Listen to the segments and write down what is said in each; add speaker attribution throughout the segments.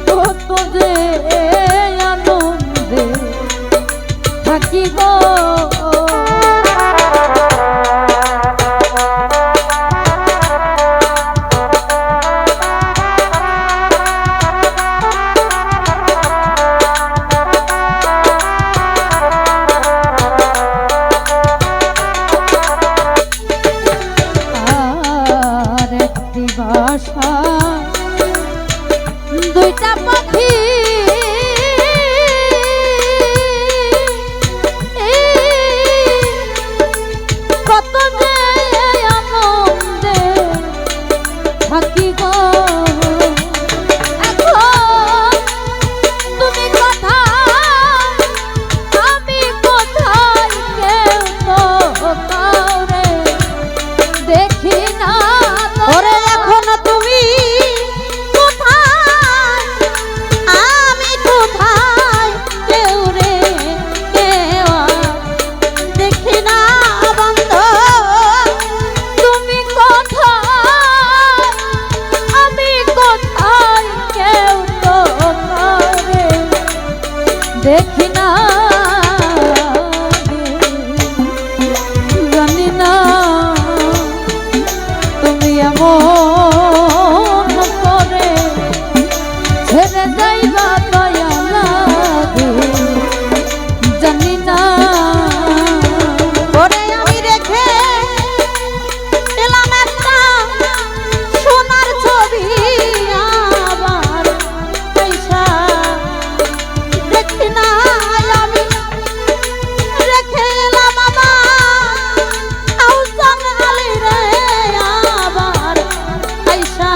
Speaker 1: কত যে আনন্দে থাকি গো দুইটা পাখি কত যে আনন্দে থাকি গো এখন তুমি কোথায় আমি কোথায় কেউ তো কাউরে দেখি না
Speaker 2: ওরে এখন তুমি কোথায় আমি কোথায় কেউ রে কেউ দেখি না বন্ধু
Speaker 1: তুমি কোথায় আমি কোথায় কেউ তো কাউরে দেখি না জানি না তুমি এমন করে ছেড়ে যাইবা দয়া লাগে জানি না
Speaker 2: ওরে আমি রেখে এলাম একটা সোনার ছবি আবার পয়সা দেখি না আমি রেখে এলাম আমার আউসান আলী রে আবার পয়সা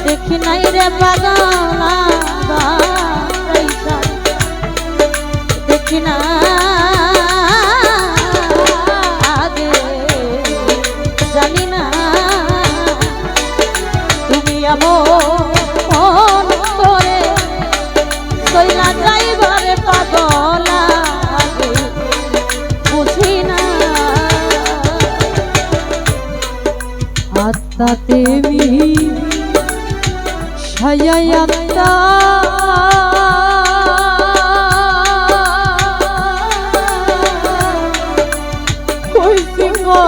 Speaker 2: দেখি নাই রে পাগলা পয়সা দেখি না আগে জানি না তুমি এমন করে কইলা যাইবারে পাগলা আগে বুঝি না
Speaker 1: আত্মা তেমি ছায়ায় আত্মা কইছি গো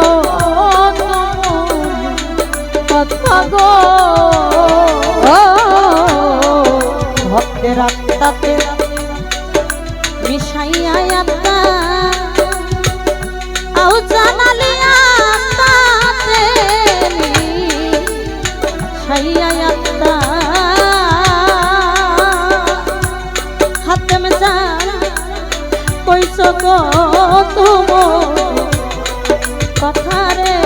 Speaker 1: কথা গো
Speaker 2: ভক্তের আত্মাতে মিশাইয়া আত্মা আও জানালি আত্মাতে মিশাইয়া আত্মা হাতে মে জান কইছো গো তুমি কথা রে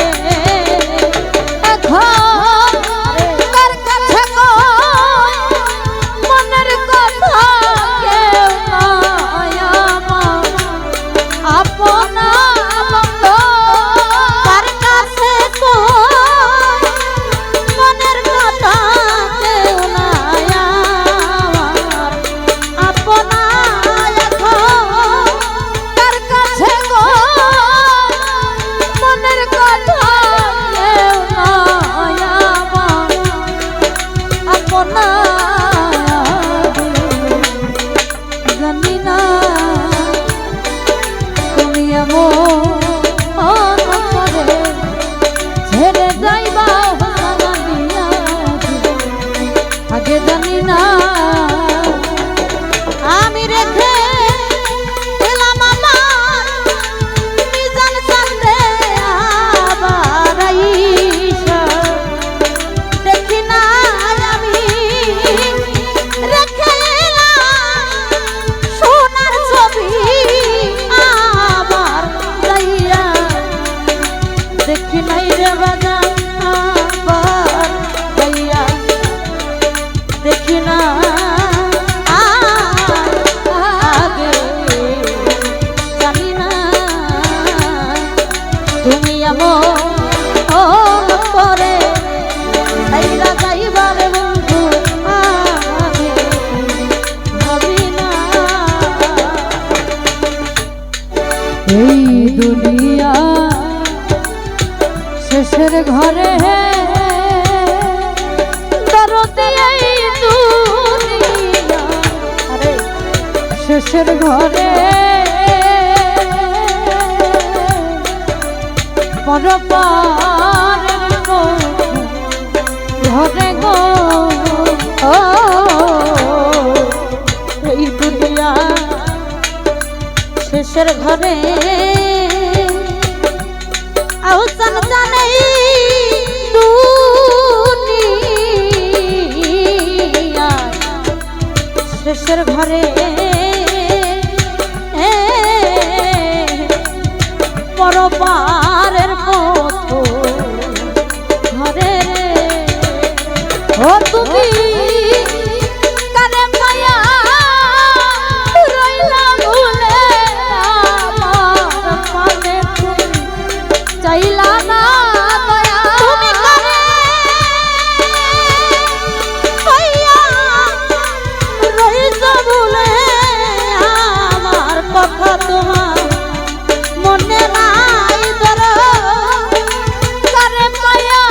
Speaker 1: এখন কার কাছে গো মনের কথা কেউ নাই আমার আপনা বন্ধু
Speaker 2: কার কাছে মনের কথা কেউ নাই আমার আপনা এখন
Speaker 1: কার কাছে গো মনের কথা কেউ নাই আমার আপনা জানি না তুমি এমন করে ছেড়ে যাইবা জানিয়া আগে জানি না
Speaker 2: আমি রেখে এলাম আমার মিজান চান্দে আবার আইসা দেখি না আমি রেখে এলাম সোনার ছবি আবার যাইয়া দেখি নাই রে বাজার আবার যাইয়া দেখি না আগে জানি না তুমি এমন করে তাইরা যাইবার বন্ধু আগে ভাবি না
Speaker 1: এই দুনিয়া শেষের ঘরে দরদি এই দুনিয়া, শেষের ঘরে পরপারের ঘরে গো
Speaker 2: এই দুনিয়া শেষের ঘরে আহসান জানেই দুনিয়া শেষের ঘরে পরপারের পথ ঘরে
Speaker 1: ও তুমি কারে মায়া রইলা ভুলে আমার পানে তুমি চাইলা না দয়া
Speaker 2: তুমি কারে মায়া রইলা ভুলে আমার কথা তোমার মনে নাই ধরো
Speaker 1: কারে মায়া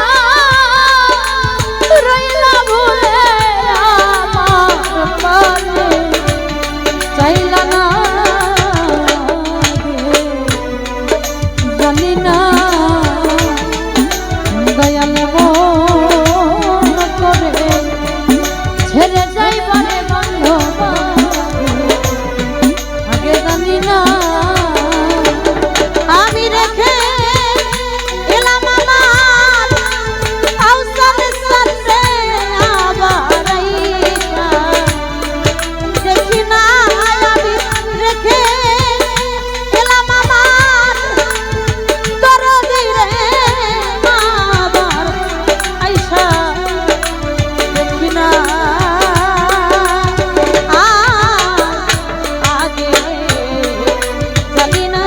Speaker 1: রইলা ভুলে আমার পানে চাইলা না জানি না দয়াল মন করে ছেড়ে যাইবারে বন্ধ আগে জানি না
Speaker 2: আমি রেখে এলাম আমার আউসানের সাথে আবার আইসা দেখি না আমি রেখে এলাম আমার দরদি রে আবার আইসা দেখি না আগে জানি না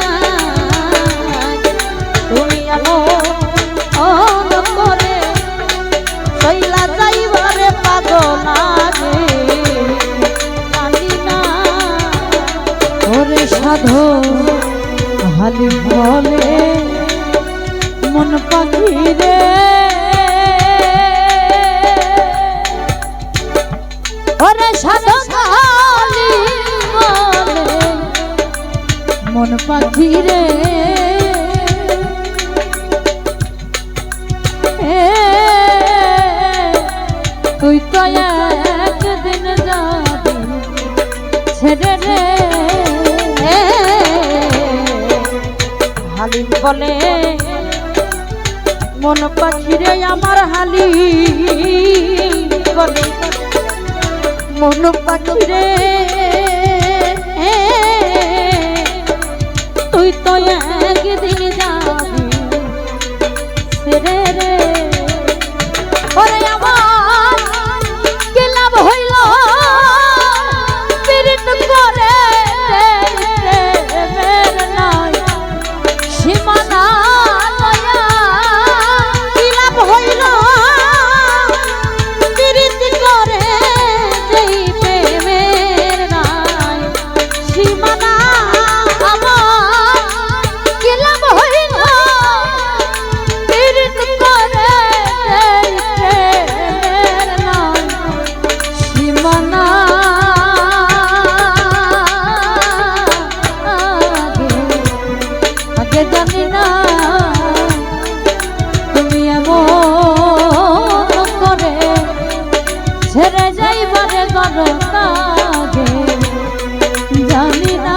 Speaker 2: তুমি এমন করে শৈলা যাইবারে পাগল আগে জানি না
Speaker 1: ওরে সাধু হালি বলে মন পাখি রে ওরে সাধু হালি বলে মন পাখি রে তুই তো একদিন যাবি ছেড়ে রে
Speaker 2: হালিম বলে মন পাখিরে আমার হালি বলে মন পাখিরে তুই তো একদিন যাবি ছেড়ে রে
Speaker 1: ওরে আমার কি লাভ হইল পীড়িত করে প্রেমের নাই সীমানা দয়া
Speaker 2: কি লাভ হইল প্রীতি করে যেই প্রেমের নাই সীমানা
Speaker 1: আমার কি লাভ হইল পীড়িত করে প্রেমের নাই সীমানা আগে জানি না তুমি এমন করে ছেড়ে যাইবারে গরতাগে জানি না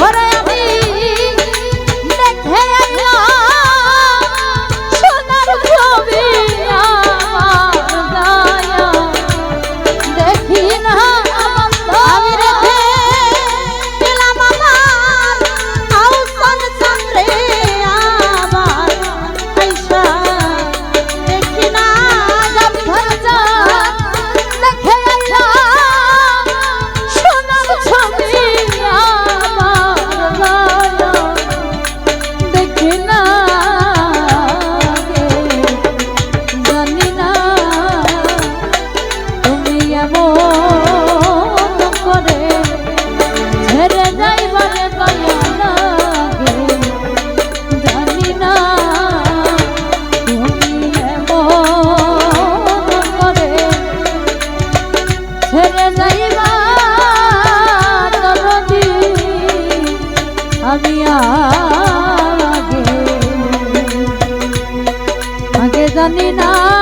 Speaker 1: ওরে আমি দেখে আইলাম সোনার ছবি আমার দয়া দেখি না
Speaker 2: আমি রেখে গেলাম আমার আউসান চন্দ্রে
Speaker 1: জানি না